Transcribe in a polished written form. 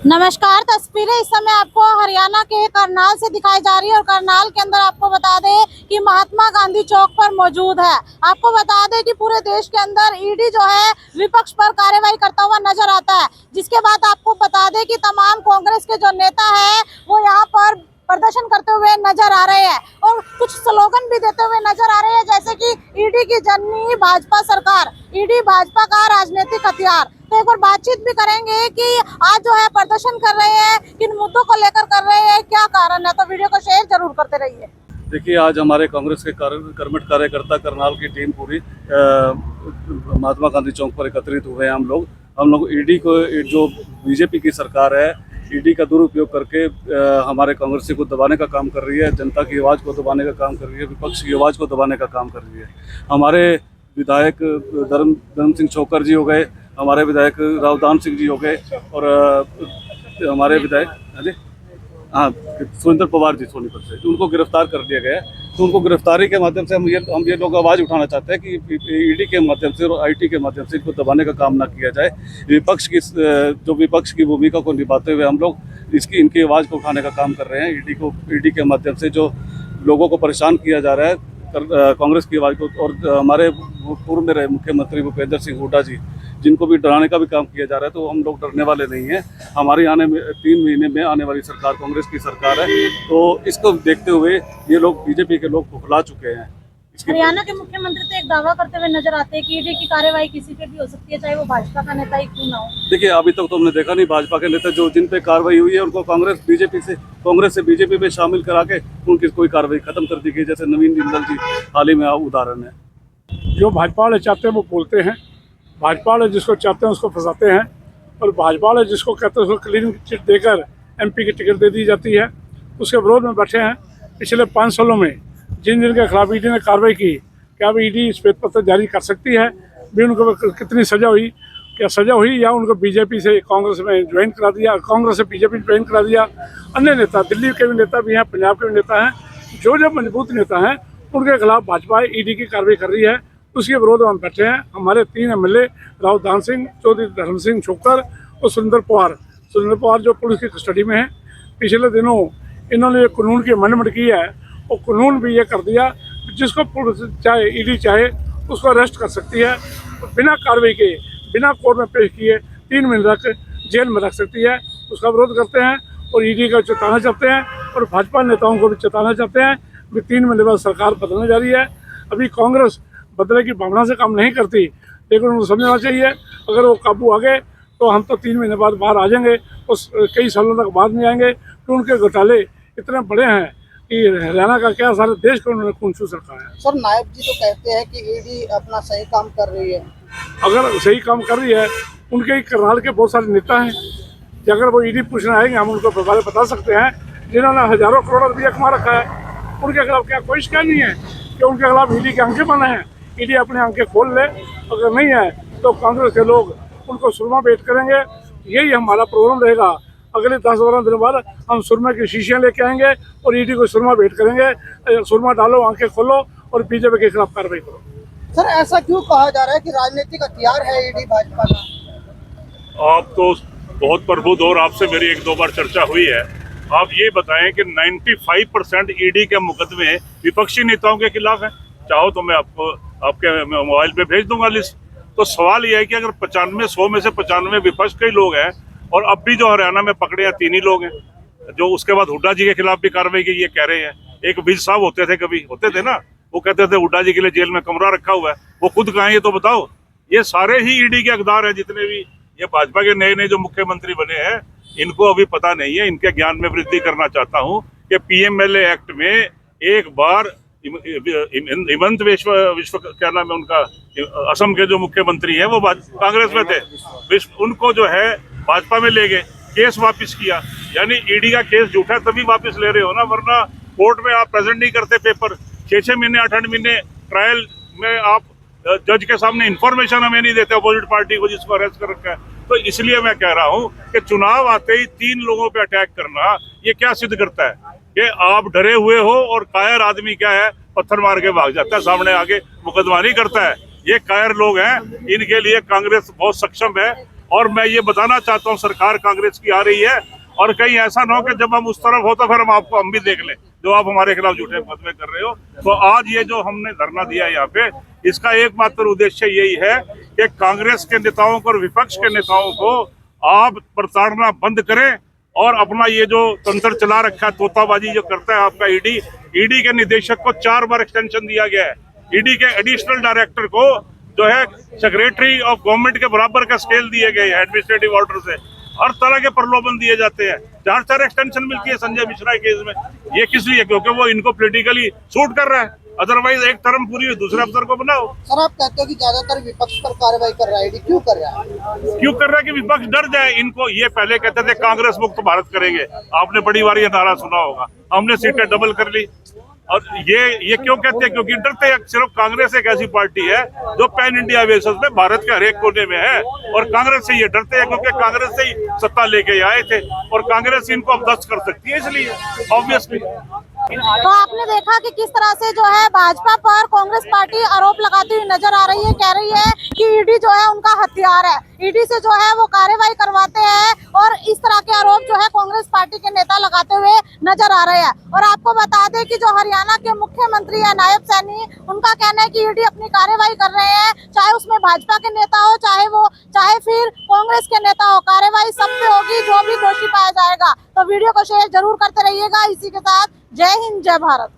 नमस्कार। तस्वीरें इस समय आपको हरियाणा के करनाल से दिखाई जा रही है और करनाल के अंदर आपको बता दें कि महात्मा गांधी चौक पर मौजूद है। आपको बता दें कि पूरे देश के अंदर ईडी जो है विपक्ष पर कार्रवाई करता हुआ नजर आता है, जिसके बाद आपको बता दें कि तमाम कांग्रेस के जो नेता है वो यहाँ पर प्रदर्शन करते हुए नजर आ रहे हैं और कुछ स्लोगन भी देते हुए नजर आ रहे हैं, जैसे कि ईडी की जननी भाजपा सरकार, ईडी भाजपा का राजनीतिक हथियार। तो एक बार बातचीत भी करेंगे कि आज जो है प्रदर्शन कर रहे हैं, किन मुद्दों को लेकर कर रहे हैं, क्या कारण है। तो वीडियो को शेयर जरूर करते रहिए। देखिए, आज हमारे कांग्रेस के कर्मठ कार्यकर्ता करनाल की टीम पूरी महात्मा गांधी चौक पर एकत्रित हुए हैं। हम लोग ईडी को, जो बीजेपी की सरकार है, ईडी का दुरुपयोग करके हमारे कांग्रेसी को दबाने का काम कर रही है, जनता की आवाज़ को दबाने का काम कर रही है, विपक्ष की आवाज़ को दबाने का काम कर रही है। हमारे विधायक धर्म सिंह छोकर जी हो गए, हमारे विधायक रावदान सिंह जी हो गए और हमारे विधायक सुरेंद्र पवार जी सोनीपत से, उनको गिरफ्तार कर लिया गया है। तो उनको गिरफ्तारी के माध्यम से हम ये लोग आवाज़ उठाना चाहते हैं कि ईडी के माध्यम से और आईटी के माध्यम से इनको दबाने का काम ना किया जाए। विपक्ष की भूमिका को निभाते हुए हम लोग इनकी आवाज़ को उठाने का काम कर रहे हैं। ईडी के माध्यम से जो लोगों को परेशान किया जा रहा है, कांग्रेस की आवाज़ को, और हमारे पूर्व में रहे मुख्यमंत्री भूपेंद्र सिंह हुड्डा जी, जिनको भी डराने का भी काम किया जा रहा है, तो हम लोग डरने वाले नहीं हैं। हमारी 3 महीने में आने वाली सरकार कांग्रेस की सरकार है, तो इसको देखते हुए ये लोग, बीजेपी के लोग फुफला चुके हैं। हरियाणा के मुख्यमंत्री तो एक दावा करते हुए नजर आते हैं कि ईडी की कार्रवाई किसी पे भी हो सकती है, चाहे वो भाजपा का नेता ही क्यों ना हो। देखिए, अभी तक तो हमने देखा नहीं भाजपा के नेता जिन पे कार्रवाई हुई है उनको कांग्रेस से बीजेपी में शामिल करा के उनकी कोई कार्रवाई खत्म कर दी गई, जैसे नवीन जिंदल जी हाल ही में उदाहरण है। जो भाजपा वाले चाहते हैं वो बोलते हैं, भाजपा वाले जिसको चाहते हैं उसको फंसाते हैं, और भाजपा वाले जिसको कहते हैं उसको क्लीन चिट देकर एमपी की टिकट दे दी जाती है। उसके विरोध में बैठे हैं। पिछले 5 सालों में जिन के खिलाफ ईडी ने कार्रवाई की, क्या वो ईडी श्वेत पत्र जारी कर सकती है? भी उनको कितनी सजा हुई, क्या सजा हुई, या उनको बीजेपी से कांग्रेस में ज्वाइन करा दिया, कांग्रेस से बीजेपी ज्वाइन करा दिया। अन्य नेता, दिल्ली के भी नेता भी हैं, पंजाब के भी नेता हैं, जो मजबूत नेता हैं उनके खिलाफ भाजपा ईडी की कार्रवाई कर रही है। उसके विरोध में हम बैठे हैं। हमारे 3 एमएलए रावदान सिंह, चौधरी धर्म सिंह छोकर और सुरेंद्र पवार जो पुलिस की कस्टडी में है। पिछले दिनों इन्होंने ये कानून की अमेंडमेंट की है और कानून भी ये कर दिया, जिसको पुलिस चाहे, ईडी चाहे, उसको अरेस्ट कर सकती है, बिना कार्रवाई के, बिना कोर्ट में पेश किए 3 महीने तक जेल में रख सकती है। उसका विरोध करते हैं और ईडी का चेताना चाहते हैं, और भाजपा नेताओं को भी चेताना चाहते हैं कि 3 महीने बाद सरकार बदलने जा रही है। अभी कांग्रेस बदले की भावना से काम नहीं करती, लेकिन उनको समझना चाहिए अगर वो काबू आ गए तो हम तो 3 महीने बाद बाहर आ जाएंगे, उस कई सालों तक बाद नहीं आएंगे। तो उनके घोटाले इतने बड़े हैं कि हरियाणा का क्या, सारे देश को उन्होंने खून चूस रखा है। सर, नायब जी तो कहते हैं कि ईडी अपना सही काम कर रही है। अगर सही काम कर रही है, उनके करनाल के बहुत सारे नेता हैं, अगर वो ईडी पूछने आएंगे हम उनको बारे बता सकते हैं, जिन्होंने हजारों करोड़ रुपया कमा रखा है। उनके खिलाफ क्या कोई शिकायत नहीं है कि उनके खिलाफ ईडी के आंखें बंद हैं? ईडी अपने आंखें खोल ले, अगर नहीं है तो कांग्रेस के लोग उनको सुरमा भेंट करेंगे। यही हमारा प्रोग्राम रहेगा। अगले 10-12 दिन बाद हम सुरमा की शीशियाँ लेके आएंगे और ईडी को सुरमा भेंट करेंगे। सुरमा डालो, आंखें खोलो और बीजेपी के खिलाफ कार्रवाई करो। सर, ऐसा क्यों कहा जा रहा है कि राजनीतिक हथियार है ईडी भाजपा का? आप तो बहुत प्रबुद्ध, और आपसे मेरी 1-2 बार चर्चा हुई है। आप ये बताएं कि 95% ईडी के मुकदमे विपक्षी नेताओं के खिलाफ हैं। चाहो तो मैं आपको आपके मोबाइल पे भेज दूंगा लिस्ट। तो सवाल यह है कि अगर 100 में से 95 विपक्ष के लोग हैं, और अब भी जो हरियाणा में पकड़े हैं 3 ही लोग हैं, जो उसके बाद हुड्डा जी के खिलाफ भी कार्रवाई की, ये कह रहे हैं। एक विज साहब होते थे ना, वो कहते थे हुड्डा जी के लिए जेल में कमरा रखा हुआ है, वो खुद कहाँ, ये तो बताओ। ये सारे ही ईडी के हकदार हैं, जितने भी ये भाजपा के नए जो मुख्यमंत्री बने हैं, इनको अभी पता नहीं है। इनके ज्ञान में वृद्धि करना चाहता हूँ कि PMLA एक्ट में एक बार हिमंत विश्व क्या नाम है उनका, असम के जो मुख्यमंत्री हैं, वो कांग्रेस में थे, उनको जो है भाजपा में ले गए, केस वापस किया। यानी ईडी का केस झूठा तभी वापस ले रहे हो ना, वरना कोर्ट में आप प्रेजेंट नहीं करते पेपर। 6-6 महीने 8-8 महीने ट्रायल में आप जज के सामने इंफॉर्मेशन हमें नहीं देते, अपोजिट पार्टी को जिसको अरेस्ट कर रखा है। तो इसलिए मैं कह रहा हूँ कि चुनाव आते ही 3 लोगों पे अटैक करना, ये क्या सिद्ध करता है कि आप डरे हुए हो, और कायर आदमी क्या है, पत्थर मार के भाग जाता है, सामने आगे मुकदमा नहीं करता है। ये कायर लोग हैं, इनके लिए कांग्रेस बहुत सक्षम है। और मैं ये बताना चाहता हूँ सरकार कांग्रेस की आ रही है, और कहीं ऐसा ना हो कि जब हम उस तरफ हो तो फिर हम भी देख लें जो आप हमारे खिलाफ झूठे मुकदमे कर रहे हो। तो आज ये जो हमने धरना दिया है यहाँ पे, इसका एकमात्र उद्देश्य यही है कि कांग्रेस के नेताओं को और विपक्ष के नेताओं को आप प्रताड़ना बंद करें और अपना ये जो तंत्र चला रखा है, तोताबाजी जो करता है आपका ईडी के निदेशक को 4 बार एक्सटेंशन दिया गया है। ईडी के एडिशनल डायरेक्टर को जो है सेक्रेटरी ऑफ गवर्नमेंट के बराबर का स्केल दिए गए हैं एडमिनिस्ट्रेटिव ऑर्डर से। हर तरह के प्रलोभन दिए जाते हैं, 4 एक्सटेंशन मिलती है संजय मिश्रा के केस में। ये किस लिए? क्योंकि वो इनको पॉलिटिकली सूट कर रहा है, अदरवाइज एक टर्म पूरी हुई दूसरे अफसर को बनाओ। सर आप कहते हो कि ज्यादातर विपक्ष पर कार्रवाई कर रहा है ईडी, क्यों कर रहा है? क्यों कर रहा है कि विपक्ष डर जाए इनको। ये पहले कहते थे कांग्रेस मुक्त भारत करेंगे, आपने बड़ी बार ये नारा सुना होगा, हमने सीटें डबल कर ली। और ये क्यों कहते हैं? क्योंकि डरते हैं। सिर्फ कांग्रेस एक ऐसी पार्टी है जो पैन इंडिया बेसिस पे भारत के हर एक कोने में है, और कांग्रेस से ये डरते हैं क्योंकि कांग्रेस से ही सत्ता लेके आए थे और कांग्रेस इनको अब दस्त कर सकती है, इसलिए ऑब्वियसली। तो आपने देखा कि किस तरह से जो है भाजपा पर कांग्रेस पार्टी आरोप लगाती हुई नजर आ रही है, कह रही है कि ईडी जो है उनका हथियार है, ईडी से जो है वो कार्रवाई करवाते हैं, और इस तरह के आरोप जो है कांग्रेस पार्टी के नेता लगाते हुए नजर आ रहे हैं। और आपको बता दें कि जो हरियाणा के मुख्यमंत्री है नायब सैनी, उनका कहना है कि ईडी अपनी कार्रवाई कर रहे हैं, चाहे उसमें भाजपा के नेता हो, चाहे फिर कांग्रेस के नेता हो, कार्रवाई सब पे होगी, जो भी दोषी पाया जाएगा। तो वीडियो को शेयर जरूर करते रहिएगा। इसी के साथ जय हिंद, जय भारत।